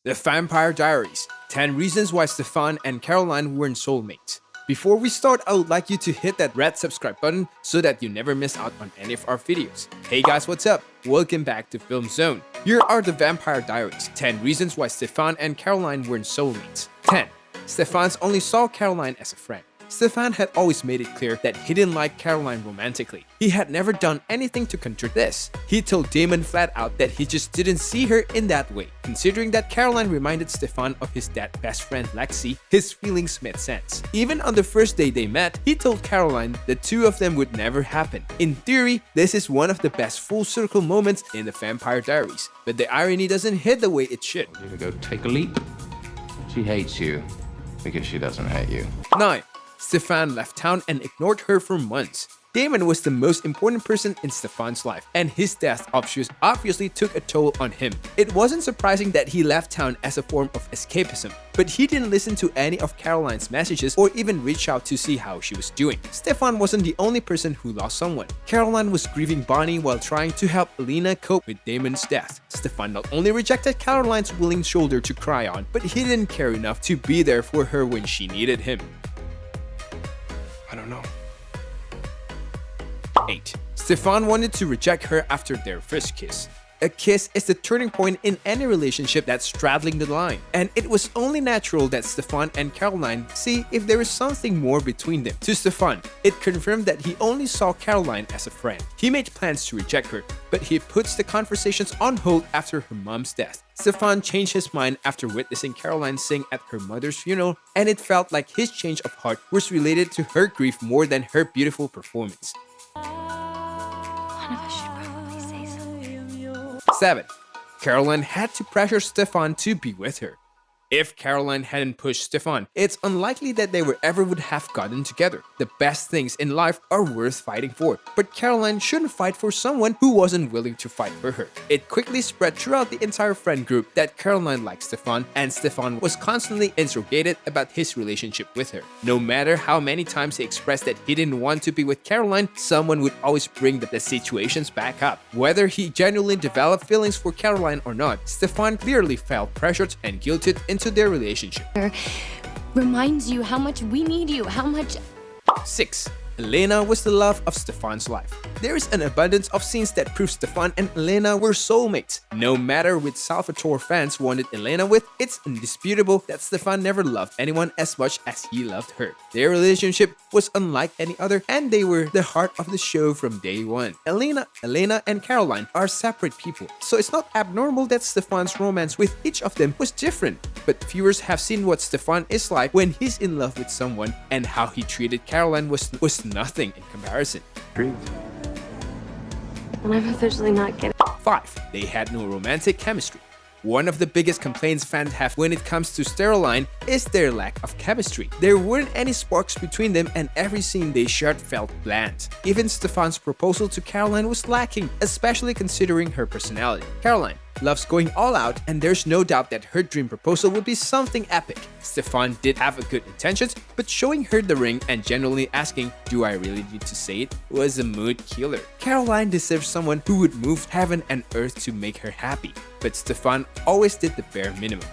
The Vampire Diaries, 10 reasons why Stefan and Caroline weren't soulmates. Before we start, I would like you to hit that red subscribe button so that you never miss out on any of our videos. Hey guys, what's up? Welcome back to Film Zone. Here are the Vampire Diaries, 10 reasons why Stefan and Caroline weren't soulmates. 10. Stefan only saw Caroline as a friend. Stefan had always made it clear that he didn't like Caroline romantically. He had never done anything to counter this. He told Damon flat out that he just didn't see her in that way. Considering that Caroline reminded Stefan of his dad's best friend Lexi, his feelings made sense. Even on the first day they met, he told Caroline the two of them would never happen. In theory, this is one of the best full circle moments in the Vampire Diaries, but the irony doesn't hit the way it should. You to go take a leap. She hates you because she doesn't hate you. 9. Stefan left town and ignored her for months. Damon was the most important person in Stefan's life, and his death obviously took a toll on him. It wasn't surprising that he left town as a form of escapism, but he didn't listen to any of Caroline's messages or even reach out to see how she was doing. Stefan wasn't the only person who lost someone. Caroline was grieving Bonnie while trying to help Elena cope with Damon's death. Stefan not only rejected Caroline's willing shoulder to cry on, but he didn't care enough to be there for her when she needed him. I don't know. 8. Stefan wanted to reject her after their first kiss. A kiss is the turning point in any relationship that's straddling the line, and it was only natural that Stefan and Caroline see if there is something more between them. To Stefan, it confirmed that he only saw Caroline as a friend. He made plans to reject her, but he puts the conversations on hold after her mom's death. Stefan changed his mind after witnessing Caroline sing at her mother's funeral, and it felt like his change of heart was related to her grief more than her beautiful performance. One of us should probably say something. 7. Caroline had to pressure Stefan to be with her. If Caroline hadn't pushed Stefan, it's unlikely that they would have gotten together. The best things in life are worth fighting for, but Caroline shouldn't fight for someone who wasn't willing to fight for her. It quickly spread throughout the entire friend group that Caroline liked Stefan, and Stefan was constantly interrogated about his relationship with her. No matter how many times he expressed that he didn't want to be with Caroline, someone would always bring the situations back up. Whether he genuinely developed feelings for Caroline or not, Stefan clearly felt pressured and guilted into their relationship. Reminds you how much we need you, how much. 6. Elena was the love of Stefan's life. There is an abundance of scenes that prove Stefan and Elena were soulmates. No matter which Salvatore fans wanted Elena with, it's indisputable that Stefan never loved anyone as much as he loved her. Their relationship was unlike any other, and they were the heart of the show from day one. Elena, and Caroline are separate people, so it's not abnormal that Stefan's romance with each of them was different. But viewers have seen what Stefan is like when he's in love with someone, and how he treated Caroline was nothing in comparison. Truth. And I'm officially not kidding. 5. They had no romantic chemistry. One of the biggest complaints fans have when it comes to Steroline is their lack of chemistry. There weren't any sparks between them, and every scene they shared felt bland. Even Stefan's proposal to Caroline was lacking, especially considering her personality. Caroline loves going all out, and there's no doubt that her dream proposal would be something epic. Stefan did have good intentions, but showing her the ring and genuinely asking, "Do I really need to say it?" was a mood killer. Caroline deserves someone who would move heaven and earth to make her happy, but Stefan always did the bare minimum.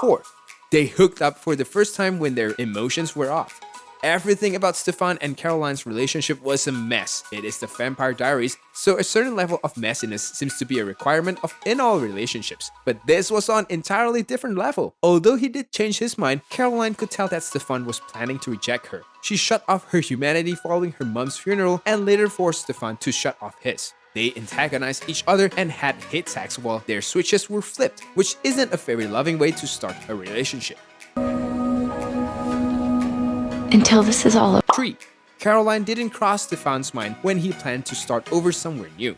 4. They hooked up for the first time when their emotions were off. Everything about Stefan and Caroline's relationship was a mess. It is the Vampire Diaries, so a certain level of messiness seems to be a requirement in all relationships. But this was on an entirely different level. Although he did change his mind, Caroline could tell that Stefan was planning to reject her. She shut off her humanity following her mom's funeral, and later forced Stefan to shut off his. They antagonized each other and had hate attacks while their switches were flipped, which isn't a very loving way to start a relationship. Until this is all over. 3. Caroline didn't cross Stefan's mind when he planned to start over somewhere new.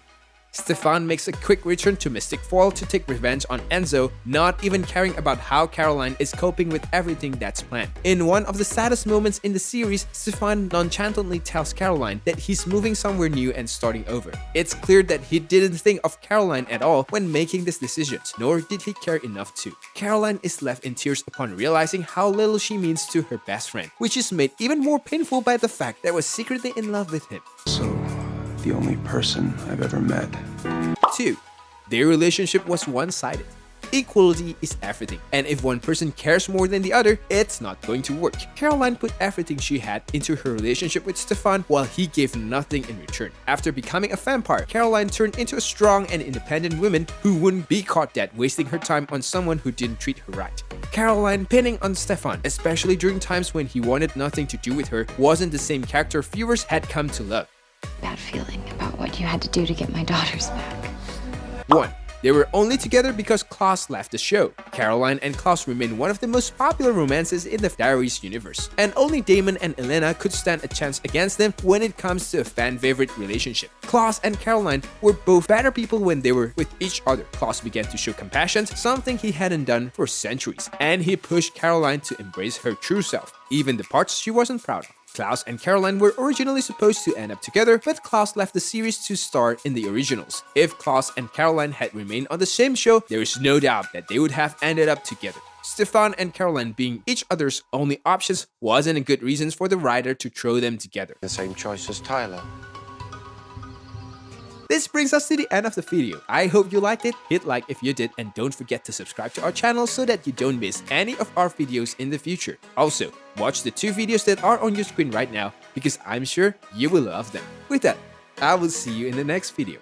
Stefan makes a quick return to Mystic Fall to take revenge on Enzo, not even caring about how Caroline is coping with everything that's planned. In one of the saddest moments in the series, Stefan nonchalantly tells Caroline that he's moving somewhere new and starting over. It's clear that he didn't think of Caroline at all when making this decision, nor did he care enough to. Caroline is left in tears upon realizing how little she means to her best friend, which is made even more painful by the fact that was secretly in love with him. So, the only person I've ever met. 2. Their relationship was one-sided. Equality is everything, and if one person cares more than the other, it's not going to work. Caroline put everything she had into her relationship with Stefan while he gave nothing in return. After becoming a vampire, Caroline turned into a strong and independent woman who wouldn't be caught dead wasting her time on someone who didn't treat her right. Caroline pinning on Stefan, especially during times when he wanted nothing to do with her, wasn't the same character viewers had come to love. Bad feeling about what you had to do to get my daughters back. 1. They were only together because Klaus left the show. Caroline and Klaus remain one of the most popular romances in the Diaries universe, and only Damon and Elena could stand a chance against them when it comes to a fan-favorite relationship. Klaus and Caroline were both better people when they were with each other. Klaus began to show compassion, something he hadn't done for centuries, and he pushed Caroline to embrace her true self, even the parts she wasn't proud of. Klaus and Caroline were originally supposed to end up together, but Klaus left the series to star in the originals. If Klaus and Caroline had remained on the same show, there is no doubt that they would have ended up together. Stefan and Caroline being each other's only options wasn't a good reason for the writer to throw them together. The same choice as Tyler. This brings us to the end of the video. I hope you liked it, hit like if you did, and don't forget to subscribe to our channel so that you don't miss any of our videos in the future. Also, watch the 2 videos that are on your screen right now because I'm sure you will love them. With that, I will see you in the next video.